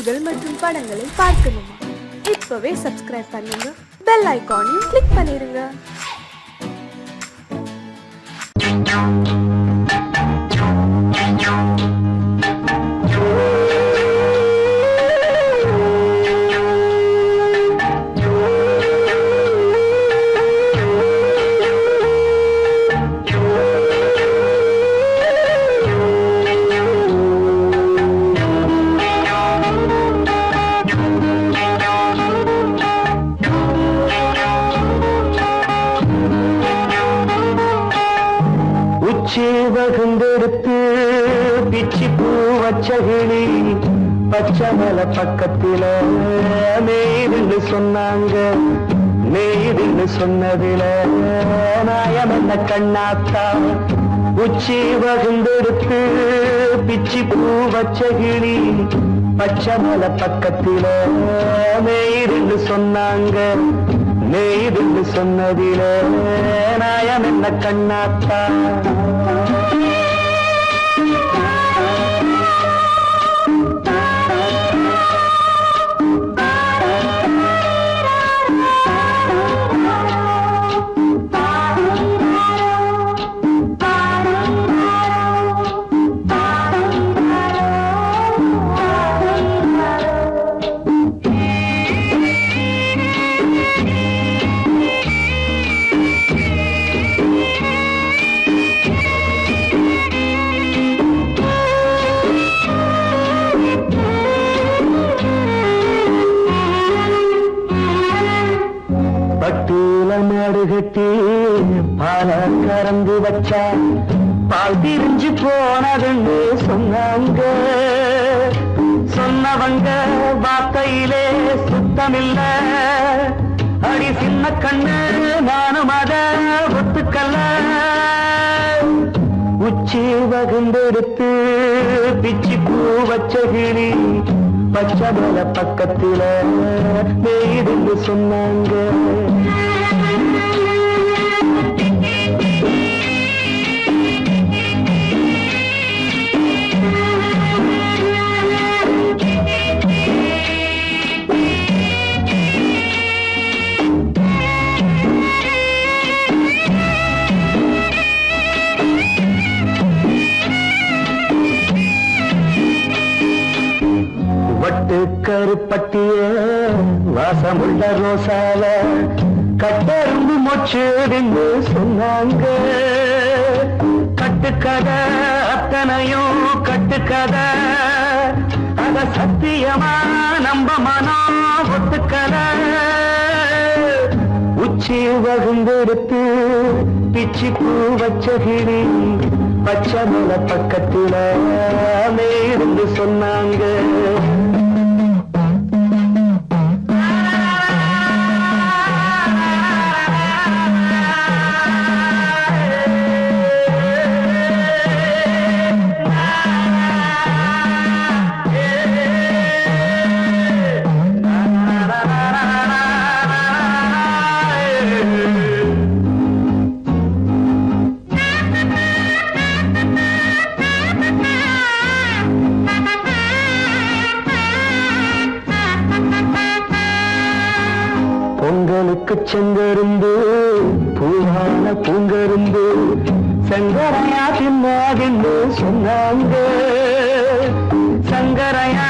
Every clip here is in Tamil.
பாடல்கள் மற்றும் படங்களை பார்க்கணுமா? இப்பவே சப்ஸ்கிரைப் பண்ணுங்க, பெல் ஐகானையும் கிளிக் பண்ணிருங்க. வகுந்தெடுத்து பிச்சி பூ வச்சகிளி பச்சமல பக்கத்தில நெய்துன்னு சொன்னாங்க. நெய்துன்னு சொன்னதில நாயம் என்ன கண்ணாத்தா? உச்சி வகுந்தெடுத்து பிச்சி பூ வச்சகிளி பச்சமல பக்கத்தில நெய்துன்னு சொன்னாங்க. நெய்துன்னு சொன்னதில நாயம் என்ன கண்ணாத்தா? பட்டூல மாடு கட்டி பால கறந்து வச்சா பால் திரிஞ்சு போனதுன்னு சொன்னாங்க. சொன்னவங்க வார்த்தையிலே சுத்தமில்ல. அடி சின்ன கண்ணு நானும் அத ஒத்துக்கல்ல. உச்சி வகுந்தெடுத்து பிச்சி பூ வச்சகிளி பச்சமல பக்கத்தில நெய்துன்னு சொன்னாங்க. வட்டு கருப்பட்டிய வாசமுள்ள ரோசால கட்டெரும்பு மொச்சுடுன்னு சொன்னாங்க. கட்டுக்கதை அத்தனையும் கட்டுக்கதை, அத சத்தியமா நம்ப மனம் ஒத்துக்கதை. உச்சி வகுந்தெடுத்து பிச்சி பூ வச்சகிளி பச்சமல பக்கத்தில நெய்துன்னு சொன்னாங்க. பொங்கலுக்கு செங்கரும்பு பூவான பூங்கரும்பு சங்கரையா தின்னாதின்னு சொன்னாங்க. சங்கரையா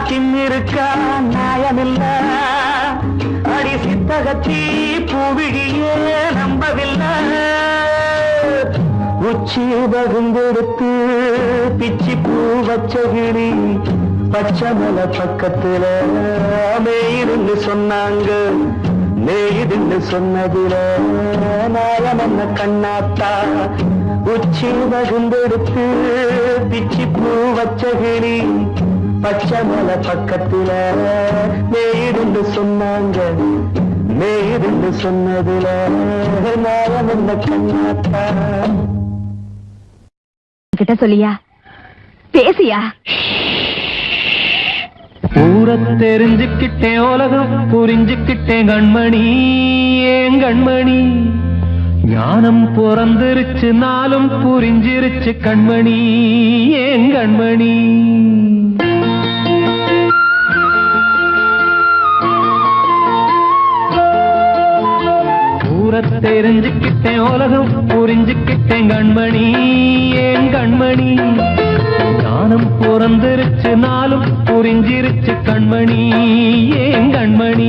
தின்னிருக்கா நியாயமில்ல. அடி சித்தகத்தி பூவிழியே நம்பவில்லை. உச்சி வகுந்தெடுத்து பிச்சி பூ வச்சகிளி பச்சமல பக்கத்தில நெய்துன்னு சொன்னாங்க. நெய்துன்னு சொன்னதில நாயம் என்ன கண்ணாத்தா? உச்சி வகுந்தெடுத்து பிச்சி பூ வச்சகிளி பச்சமல பக்கத்தில நெய்துன்னு சொன்னாங்க. நெய்துன்னு சொன்னதில நாயம் என்ன கண்ணாத்தா? கிட்ட சொல்லியா பேசியா? ஊரை தெரிஞ்சுக்கிட்டேன், உலகம் புரிஞ்சுக்கிட்டேன் கண்மணி. ஏன் கண்மணி ஞானம் பிறந்திருச்சு, நாளும் புரிஞ்சிருச்சு கண்மணி. ஏன் கண்மணி தெரிஞ்சுக்கிட்டேன் உலகம் புரிஞ்சுக்கிட்டேன் கண்மணி ஏன் கண்மணி ஞானம் பிறந்திருச்சு நாளும் புரிஞ்சிருச்சு கண்மணி ஏன் கண்மணி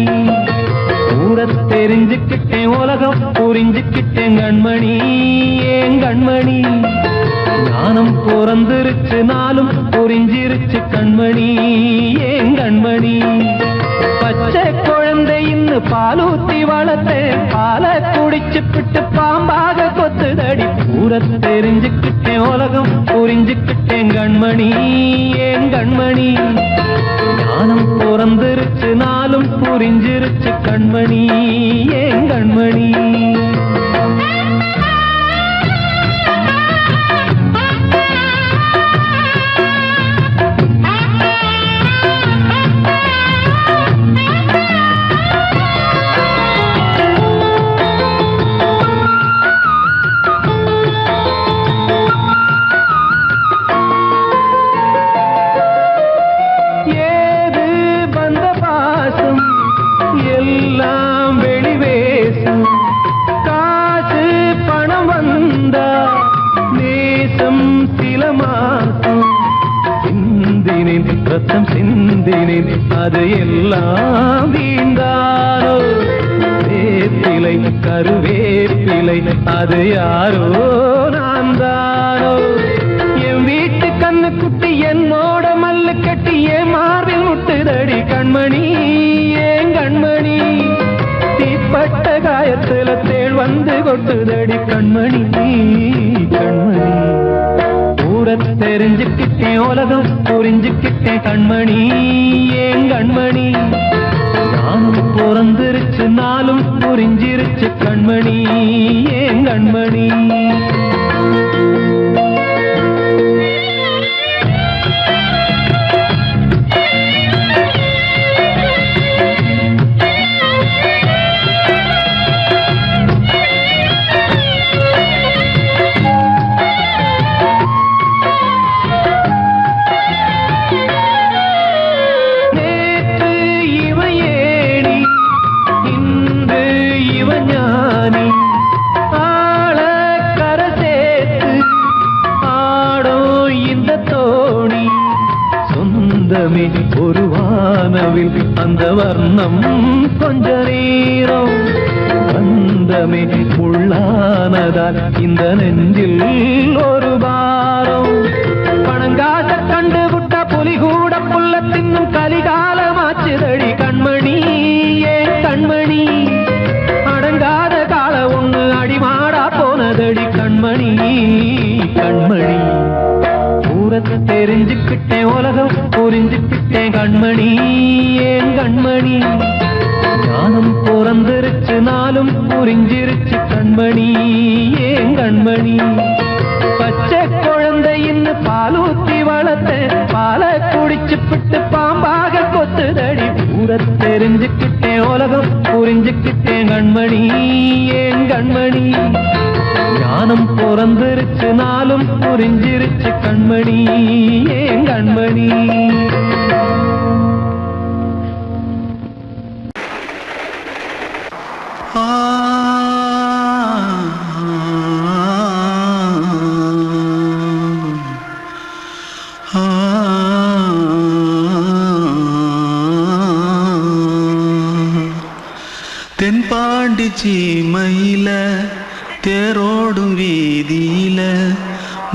ஊர தெரிஞ்சுக்கிட்டேன் உலகம் புரிஞ்சுக்கிட்டேன் கண்மணி ஏன் கண்மணி ஞானம் பிறந்திருச்சு நாளும் புரிஞ்சிருச்சு கண்மணி ஏன் கண்மணி பச்சை குழந்தை இன்னும் பாலூத்தி வளர்த்தேன் பாலை குடிச்சு பிட்டு பாம்பாக கொத்துதடி ஊர தெரிஞ்சுக்கிட்டேன் உலகம் புரிஞ்சுக்கிட்டேன் கண்மணி ஏன் கண்மணி ஞானம் பிறந்திருச்சு நாளும் புரிஞ்சிருச்சு கண்மணி ஏன் கண்மணி ரத்தம் சிந்தினேன் அது எல்லாம் வீண்டானோ வேப்பிலை கருவேப்பிலை அது யாரோ நான் தானோ என் வீட்டு கண்ணு குட்டி என்னோட மல்லு கட்டி என் மார்பில் முட்டுதடி கண்மணி ஏன் கண்மணி தீப்பட்ட காயத்துல தேள் வந்து கொட்டுதடி கண்மணி கண்மணி தெரிஞ்சுக்கிட்டேன் உலகம் புரிஞ்சுக்கிட்டேன் கண்மணி ஏன் கண்மணி நானும் பிறந்திருச்சு நாளும் புரிஞ்சிருச்சு கண்மணி ஏன் கண்மணி ஒரு வானவில் அந்த வர்ணம் கொஞ்ச நேரம் வந்தமே உள்ளானதால் இந்த நெஞ்சில் ஒரு பாரம் பணங்காச கண்டு விட்ட புலி கூட புல்ல தின்னும் கலிகாலமாச்சுதடி கண்மணி ஏன் கண்மணி அடங்காத கால ஒண்ணு அடிமாடா போனதடி கண்மணி கண்மணி தெரிஞ்சுக்கிட்டேன் உலகம் புரிஞ்சுக்கிட்டேன் கண்மணி ஏன் கண்மணி ஞானம் பிறந்திருச்சு நாளும் புரிஞ்சிருச்சு கண்மணி ஏன் கண்மணி பச்சை குழந்தை இன்னும் பாலூத்தி வளர்த்தேன் பாலை குடிச்சு பிட்டு பாம்பாக கொத்துதடி ஊர தெரிஞ்சுக்கிட்டேன் உலகம் புரிஞ்சுக்கிட்டேன் கண்மணி ஏன் கண்மணி ஞானம் பிறந்திருச்சு நாளும் புரிஞ்சிருச்சு கண்மணி ஏன் கண்மணி தென்பாண்டி சீமையில தேரோடும் வீதியில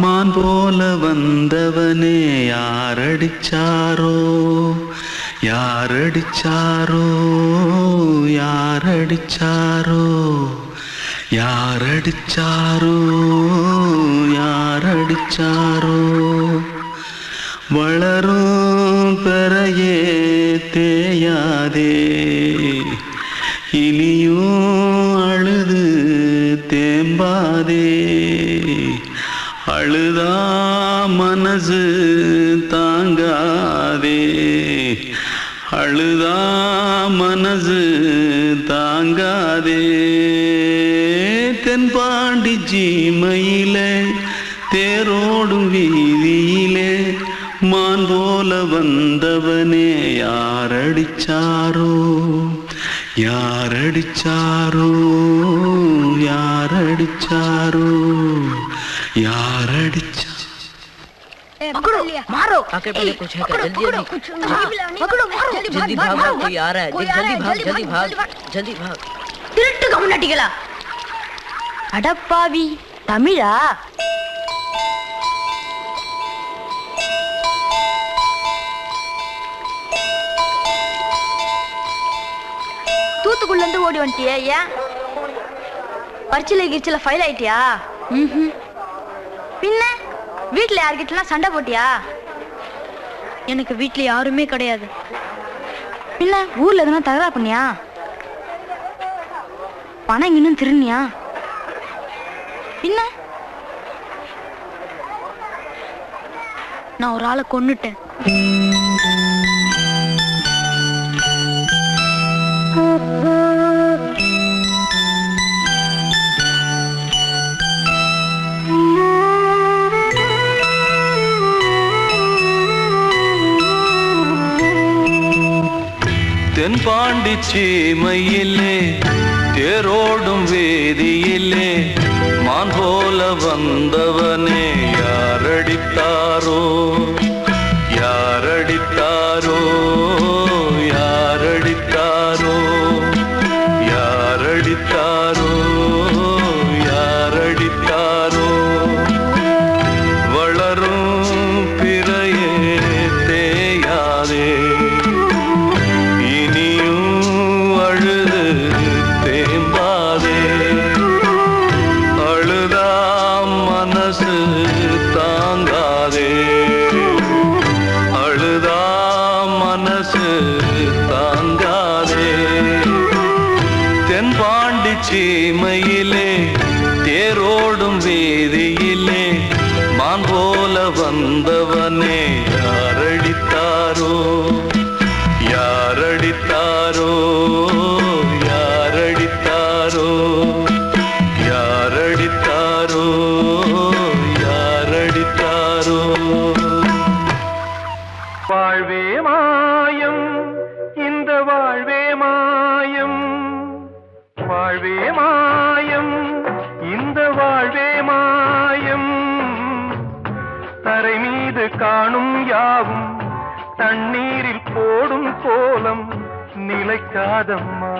மான் போல வந்தவனே யாரடிச்சாரோ யாரடிச்சாரோ யாரடிச்சாரோ யாரடிச்சாரோ யாரடிச்சாரோ வளரும் பெறையே தேயாதே இனியும் அழுது தேம்பாதே அழுதா மனசு தாங்காதே அழுதா மனசு தாங்காதே தென்பாண்டி சீமையிலே தேரோடும் வீதியிலே மான் போல வந்தவனே யாரடிச்சாரோ யாரடிச்சாரோ யாரடிச்சாரோ யாரடிச்சா मारो आके पहले कुछ है क्या जल्दी जल्दी भाग भाग कोई आ रहा है जल्दी भाग जल्दी भाग திருட்டு கம்முனட்டிகளா அடப்பாவி தமிழா தூத்துக்குள்ள இருந்து ஓடி வந்துட்டியா ஏன் பரிச்சையில கிரிச்சில ஃபைல் ஆயிட்டியா பின்ன வீட்டுல யார்கிட்டலாம் சண்டை போட்டியா எனக்கு வீட்டுல யாருமே கிடையாது பின்ன ஊர்ல எதுனா தகராறு பண்ணியா பணம் இன்னும் திருநியா பின்ன நான் ஒரு ஆளை கொன்னுட்டேன் தென்பாண்டி சீமையிலே தேரோடும் வேதியிலே மான் போல வந்தவனே யாரடித்தாரோ யாரடித்தாரோ யாரடித்தாரோ யாரடித்தாரோ யாரடித்தாரோ வளரும் பிறையே தேயாதே சீமையிலே தேரோடும் வேதியிலே மான் போல வந்தவனே யாரடித்தாரோ யாரடித்தாரோ யாரடித்தாரோ யாரடித்தாரோ யாரடித்தாரோ வாழ்வே மாயம் இந்த வாழ்வே மாயம் வாழ்வே மாயம் இந்த வாழ்வே மாயம் தரை மீது காணும் யாவும் தண்ணீரில் போடும் கோலம் நிலைக்காதம்மா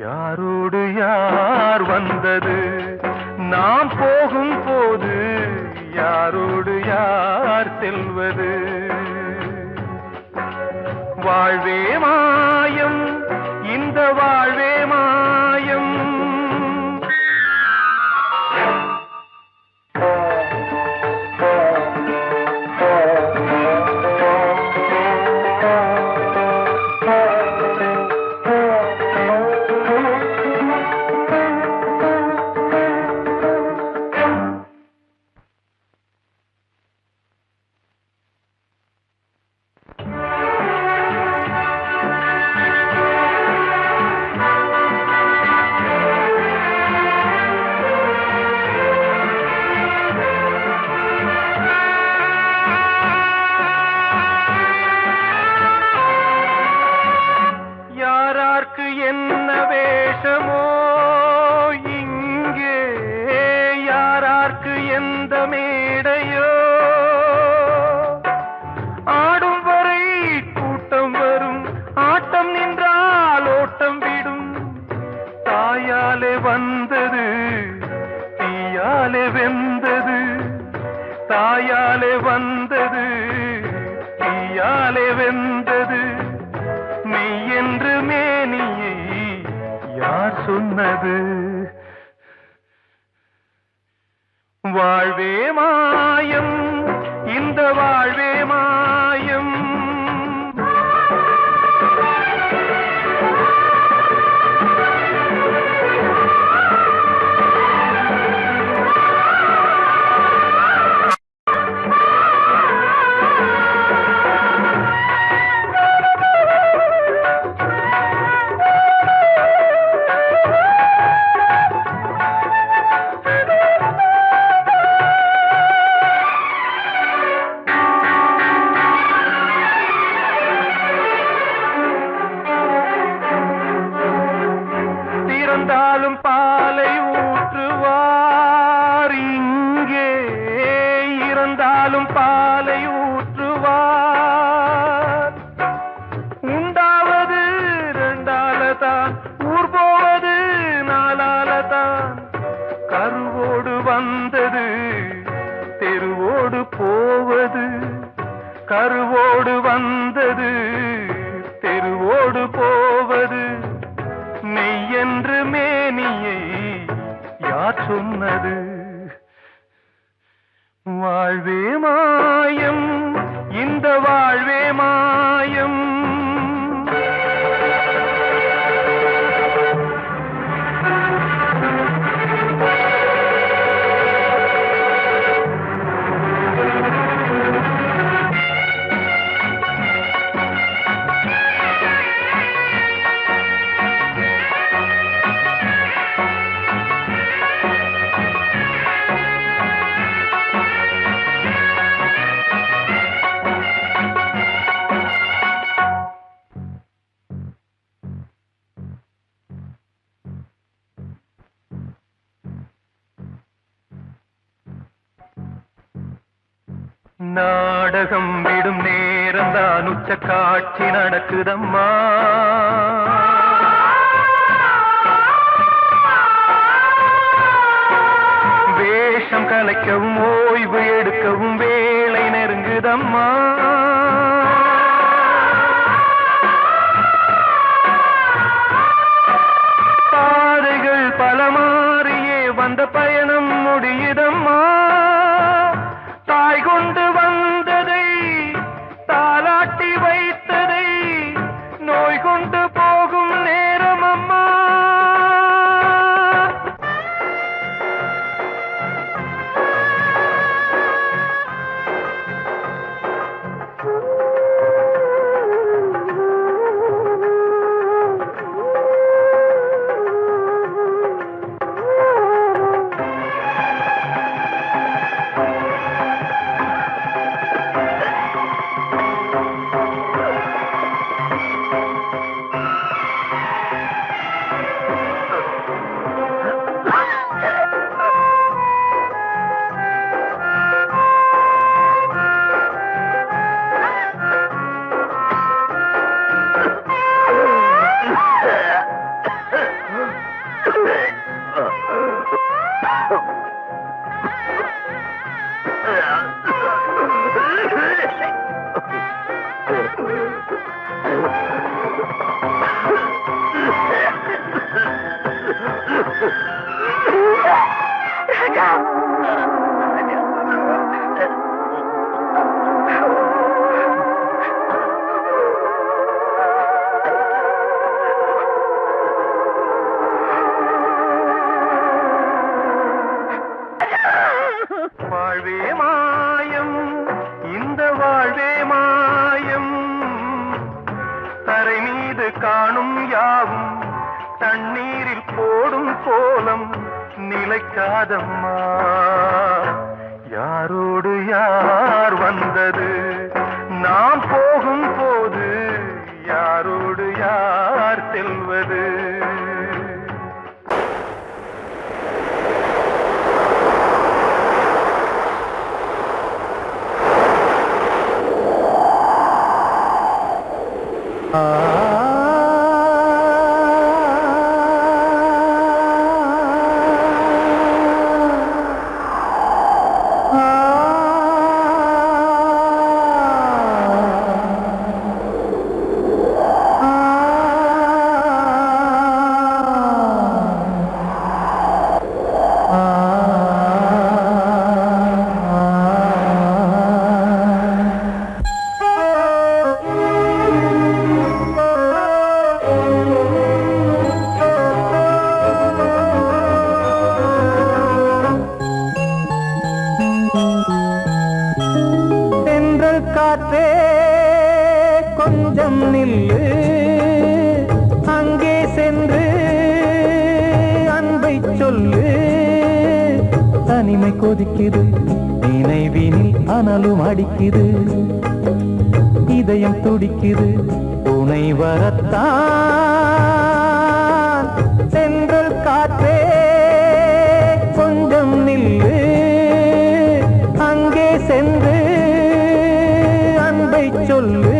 யாரோடு யார் வந்தது நாம் போகும் போது யாரோடு யார் செல்வது வாழ்வே மாயம் இந்த வாழ்வே மாயம் என்ன வேஷமோ இங்கே யாரார்க்கு எந்த மேடையோ ஆடும் வரை கூட்டம் வரும் ஆட்டம் நின்றால் ஓட்டம் விடும் தாயாலே வந்தது தீயாலே வெந்தது தாயாலே வந்தது தீயாலே வெந்தது மெய் என்று மேனியை யார் சொன்னது வாழ்வே மாயம் இந்த வாழ்வே மாயம் நாடகம் விடும் நேரம் தான் உச்ச காட்சி நடக்குதம்மா. வேஷம் கலைக்கவும் ஓய்வு எடுக்கவும் வேளை நெருங்குதம்மா. பாதைகள் பல மாறியே வந்த பயணம் முடியுதம்மா. தாய் கொண்டு வந்ததை தாலாட்டி வைத்ததை நோய் கொண்டு போகும் நேரம் அம்மா. வாழ்வே மாயம், இந்த வாழ்வே மாயம். தரை மீது காணும் யாவும் தண்ணீரில் போடும் கோலம் நிலைக்காதம்மா. யாரோடு யார் வந்தது நாம் போகும் போது, யாரோடு யார் செல்வது. காற்றே கொஞ்சம் நில்லு, அங்கே சென்று அன்பை சொல்லு. தனிமை கொதிக்குது, நினைவினில் அனலும் அடிக்குது. இதயம் துடிக்குது, துணை வரத்தான். சென்றல் காற்றே கொஞ்சம் நில்லு, அங்கே சென்று அன்பை சொல்லு.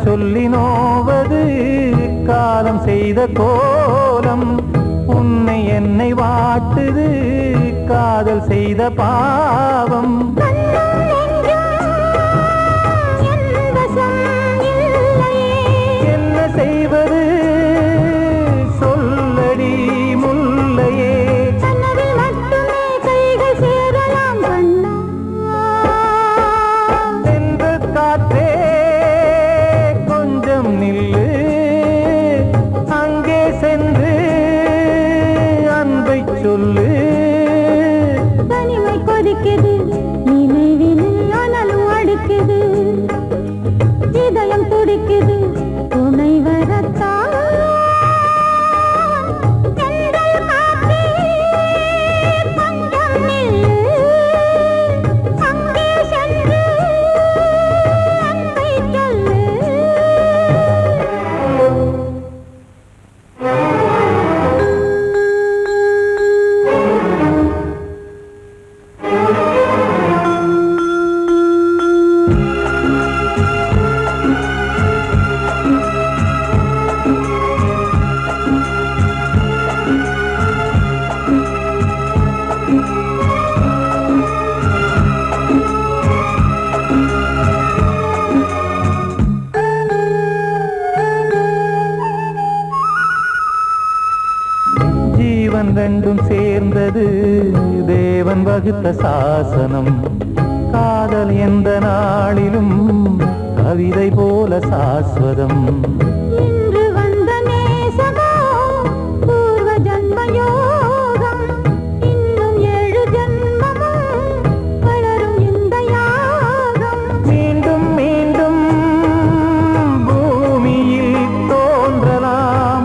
சொல்லி நோவது காலம் செய்த கோலம், உன்னை என்னை வாட்டுது காதல் செய்த பாவம். என்ன செய்வது சொல்லடி முல்லையே. சென்று காற்றே நில்லு, அங்கே சென்று அன்பை சொல். துடிக்குது நினைவினில் அனலும் அடிக்குது இதயம் துடிக்குது துணை வரத்தான் ரெண்டும் சேர்ந்தது தேவன் வகுத்த சாசனம் காதல் எந்த நாளிலும் கவிதை போல சாஸ்வதம் இன்று வந்த நேசகம் பூர்வ ஜன்ம யோகம் இன்னும் 7 ஜன்மமும் வளரும் இந்த யாகம் மீண்டும் மீண்டும் பூமியில் தோன்றலாம்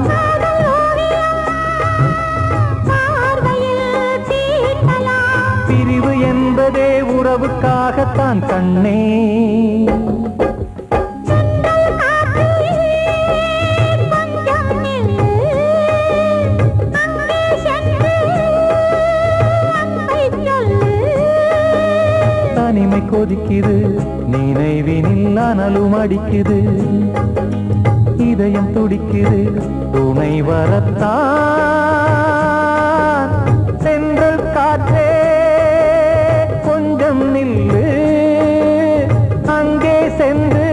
பிரிவு என்பதே உறவுக்காகத்தான் கண்ணே தனிமை கொதிக்குது நினைவினில் அனலும் அடிக்குது இதயம் துடிக்குது துணை வரத்தான் சென்றல் காற்றே கொஞ்சம் நில்லு அங்கே சென்று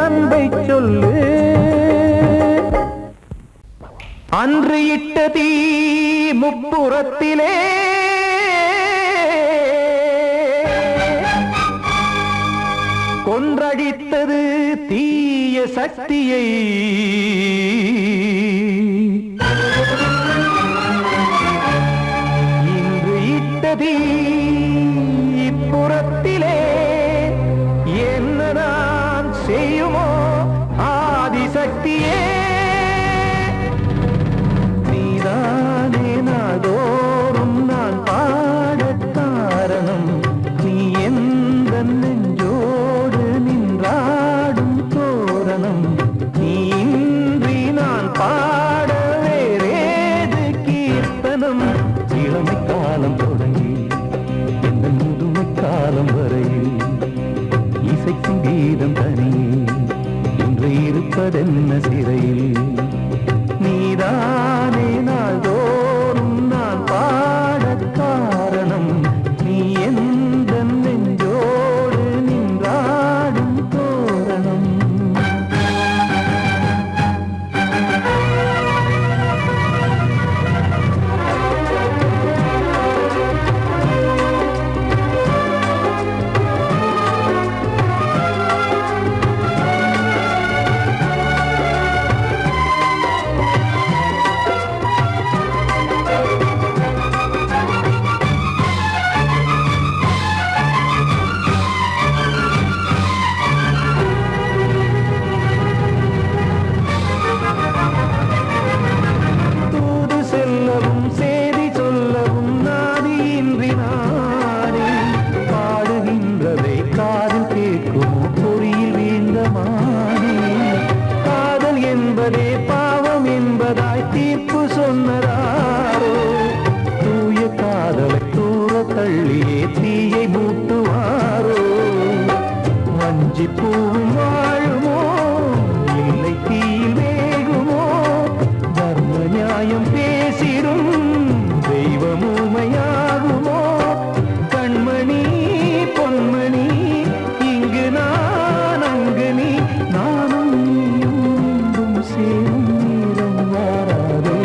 அன்பை சொல்லு அன்று இட்ட தீ முப்புறத்திலே கொன்றடித்தது தீய சக்தியை இன்று இட்டதீ இப்புறத்திலே என்னதான் செய்யுமோ ஆதிசக்தியே நீதானே நாள்தோறும் நான் பாடக் காரணம் நீ எந்த நெஞ்சோடு நின்றாடும் தோரணம் நீ இன்றி நான் பாட வேறேது கீர்த்தனம் இளமை காலம் தொடங்கி எந்த முதுமை காலம் வரையில் இசைக்கும் கீதம் தனியே இன்று இருப்பதென்ன சிறையில் நீதானே நாள்தோறும் நான் பாடக் காரணம் நீ எந்த நெஞ்சோடு நின்றாடும் தோரணம் தூது செல்லவும் சேதி சொல்லவும் நாதியின்றி நானே பாடுகின்றதை காதில் கேட்குமோ பொறியில் வீழ்ந்த மானே காதல் என்பதே பாவம் என்பதாய் தீர்ப்பு சொன்னதாரோ தூய காதலை தூர தள்ளியே தீயை மூட்டுவாரோ வஞ்சி பூவும் வாழுமோ இல்லை தீயில் வேகுமோ தர்ம நியாயம் பேசிடும் தெய்வம் ஊமையாகுமோ கண்மணி பொன்மணி இங்கு நான் அங்கு நீ நானும் நீயும் மீண்டும் சேரும் நேரம் வாராதோ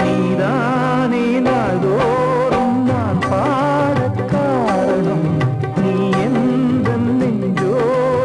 நீதானே நாள்தோறும் நான் பாடக் காரணம் நீ எந்த நெஞ்சோடு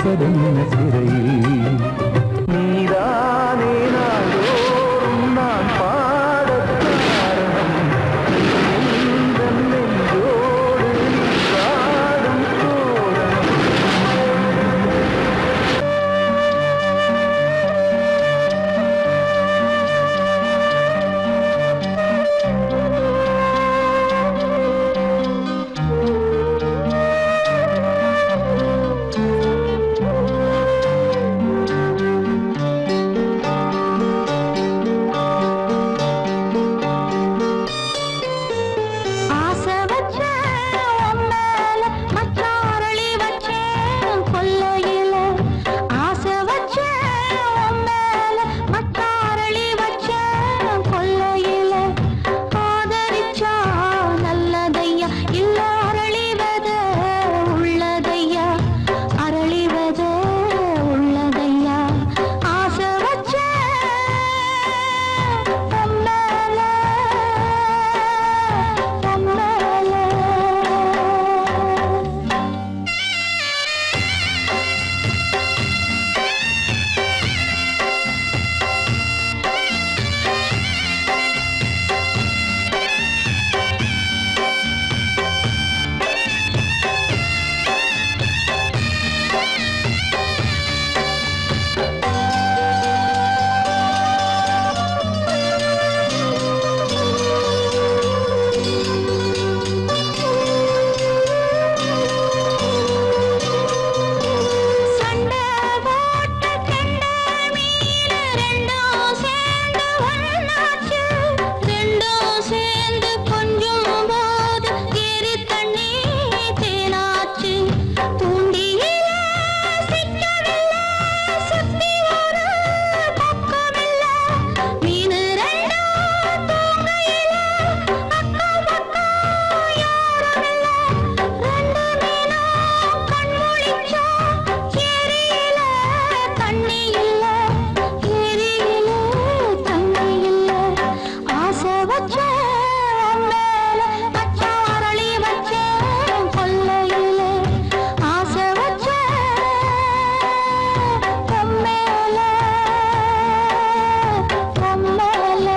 வைப்பதென்ன சிறையில் நீதானே நாள்தோறும் நான் பாடக் காரணம் எந்தன் நெஞ்சோடு நீ பாடும் தோரணம் ஆசை வச்சேன் உன் மேல, மச்சாரளி வச்சேன் கொல்லையில. ஆசை வச்சேன் உன் மேல, மச்சாரளி வச்சேன் கொல்லையில. ஆதரிச்சா நல்லதையா, இல்ல அரளிவத உள்ளதையா, அரளிவத உள்ளதையா. ஆசை வச்சேன் உன் மேல, உன் மேல. சண்டை போட்ட கெண்டை மீன் ரெண்டும் சேர்ந்து ஒண்ணாச்சு. ரெண்டும் சேர்ந்து கொஞ்சும் போது ஏரி தண்ணி தேனாச்சு. தூண்டியிலே சிக்கவில்லை, சுத்தி ஒரு பக்கமில்லை. மீன் ரெண்டும் தூங்கையிலே அக்கம் பக்கம் யாருமில்லை. ரெண்டு மீனும் கண் முழிச்சா ஏரியில தண்ணி இல்ல, ஏரியில தண்ணி இல்ல. ஆசை வச்சேன் உன் மேல, மச்சாரளி வச்சேன் கொல்லையில. ஆசை வச்சேன் உன் மேல, உன் மேல.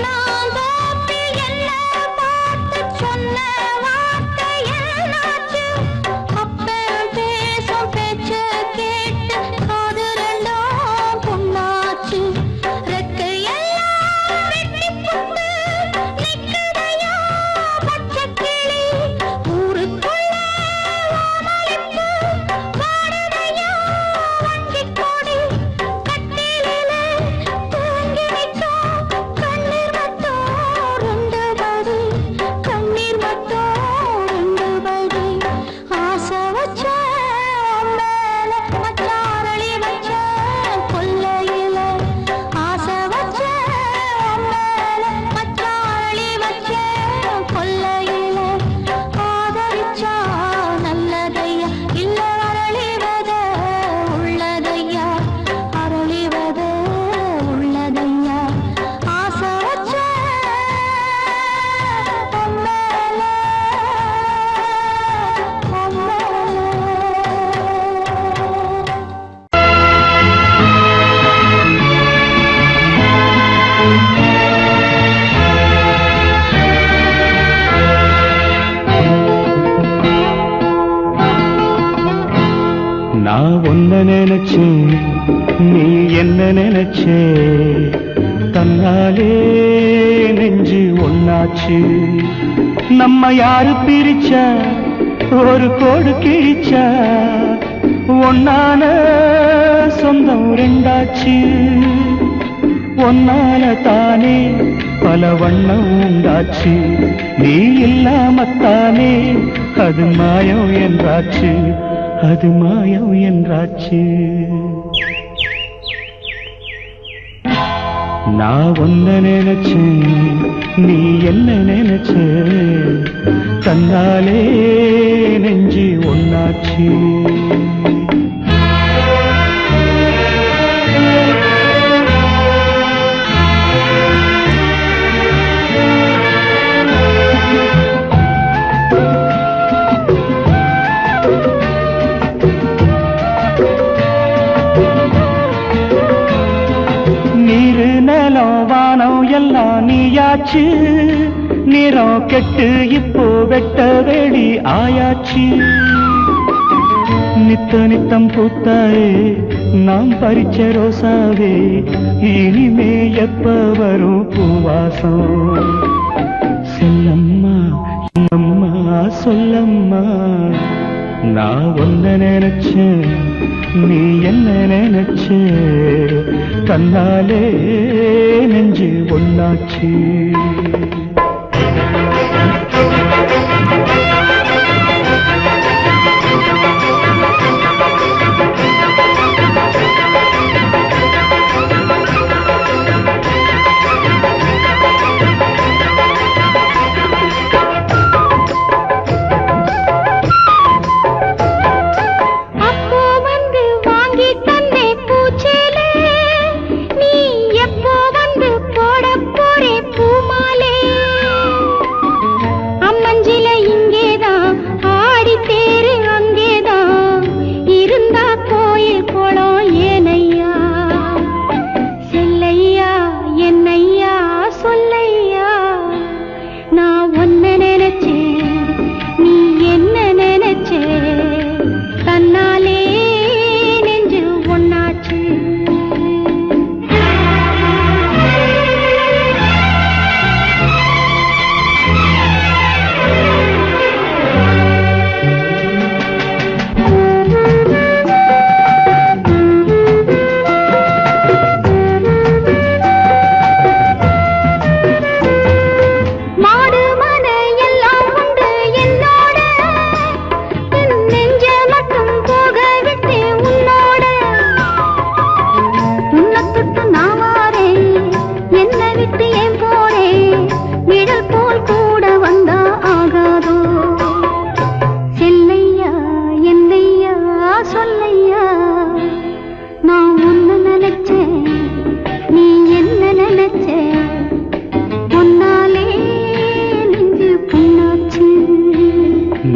தென்னாந்தோப்பில் என்ன பார்த்து சொன்ன வார்த்தை என்னாச்சு? அப்பன் பேசும் பேச்ச கேட்டு காது ரெண்டும் புண்ணாச்சு. ரெக்கையெல்லாம் வெட்டிப் புட்டு நிக்குதையா பச்சைக்கிளி. ஊருக்குள்ள ஓமளிப்பு பாடுதையா வஞ்சிக்கொடி. கட்டிலிலே தூங்கி நிற்கும் கண்ணீர் மட்டும் ரெண்டு படி, கண்ணீர் மட்டும் ரெண்டு படி. ஆசை வச்சேன் உன் மேல, மச்சாரளி வச்சேன் கொல்லையில. ஆசை வச்சேன் உன் மேல, மச்சாரளி வச்சேன் கொல்லையில. ஆதரிச்சா நல்லதையா, இல்ல அரளிவத உள்ளதையா, அரளிவத உள்ளதையா. ஆசை வச்சேன் உன் மேல, உன் மேல. நான் ஒன்ன நினைச்சேன், நீ என்ன நினைச்சே, தன்னாலே நெஞ்சு ஒன்னாச்சு. நம்ம யாரு பிரிச்சா, ஒரு கோடு கிழிச்சா, ஒன்னான சொந்தம் ரெண்டாச்சு. ஒன்னால தானே பல பல வண்ணம் உண்டாச்சு நீ இல்லாமத்தானே அது மாயம் என்றாச்சு அது மாயம் என்றாச்சு நான் ஒன்ன நினைச்சேன் நீ என்ன நினைச்ச தன்னாலே நெஞ்சு ஒன்னாச்சு எல்லாம் நீயாச்சு நிறம் கெட்டு இப்போ வெட்ட வெளி ஆயாச்சு நித்த நித்தம் பூத்தாயே நாம் பறிச்ச ரோசாவே இனிமே எப்ப வரும் பூவாசம் செல்லம்மா அம்மா சொல்லம்மா நான் ஒன்ன நினைச்சேன் நீ என்ன நினைச்ச தன்னாலே நெஞ்சு ஒன்னாச்சு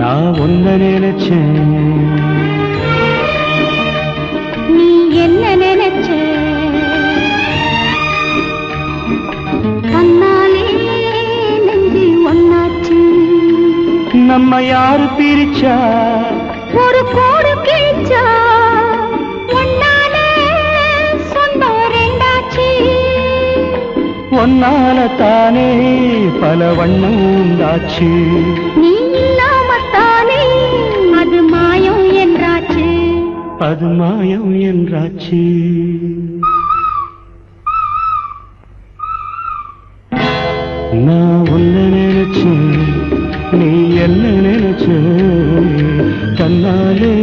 நான் ஒன்ன நினைச்சேன் நீ என்ன நினைச்ச தன்னாலே நெஞ்சு ஒன்னாச்சு நம்ம யாரு பிரிச்சா ஒரு கோடு கிழிச்சா ஒன்னாலே சொந்தம் ரெண்டாச்சு ஒன்னால தானே பல வண்ணம் உண்டாச்சு நீ இல்லாமத்தானே அது மாயம் என்றாச்சு அது மாயம் என்றாச்சு நான் ஒன்ன நினைச்சேன் நீ என்ன நினைச்ச தன்னாலே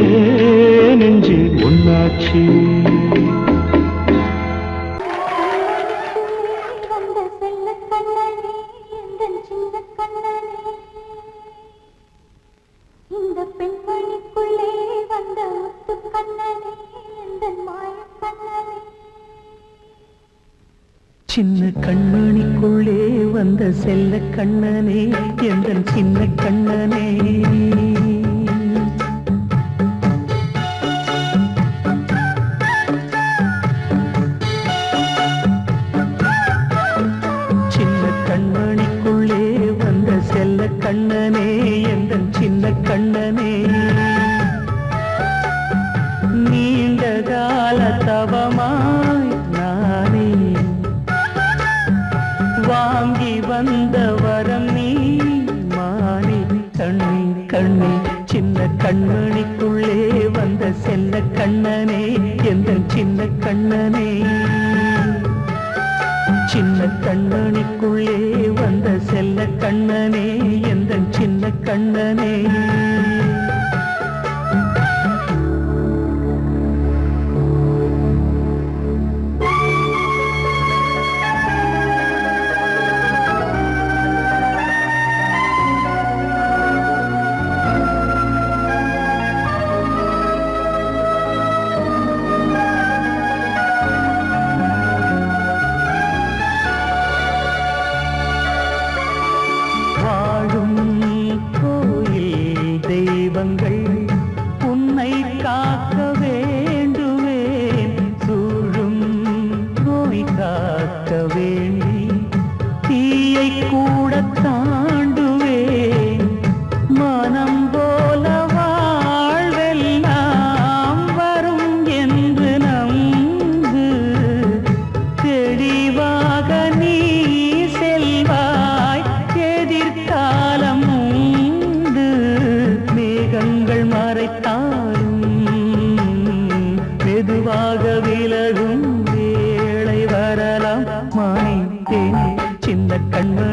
நெஞ்சு ஒன்னாச்சு வந்த செல்ல கண்ணனே எந்தன் சின்ன கண்ணனே இந்த பெண்மணிக்குள்ளே வந்த முத்து கண்ணனே எந்தன் மாய கண்ணனே சின்ன கண்மணிக்குள்ளே வந்த செல்ல கண்ணனே எந்தன் சின்ன கண்ணனே சின்ன கண்மணிக்குள்ளே வந்த செல்ல கண்ணனே எந்தன் சின்ன கண்ணனே நீண்ட கால தவமாய் நானே வாங்கி வந்த வரம் நீ மானே கண்ணே கண்ணே சின்ன கண்மணிக்குள்ளே வந்த செல்ல கண்ணனே எந்த சின்ன கண்ணனே சின்ன கண்மணிக்குள்ளே வந்த செல்ல கண்ணனே எந்த சின்ன கண்ணனே உன்னை காக்க வேண்டுவேன் சூழும் நோய் காக்க வேண்டி தீயை கூட தாண்டுவேன் மனம் போல வாழ்வெல்லாம் வரும் என்று நம்பு தெளிவாக நீ செல்வாய் எதிர்காலம் மேகங்கள் மறைத்தாலும் மெதுவாக விலகும் வேளை வரலாம் மானே தேனே சின்ன கண்மணி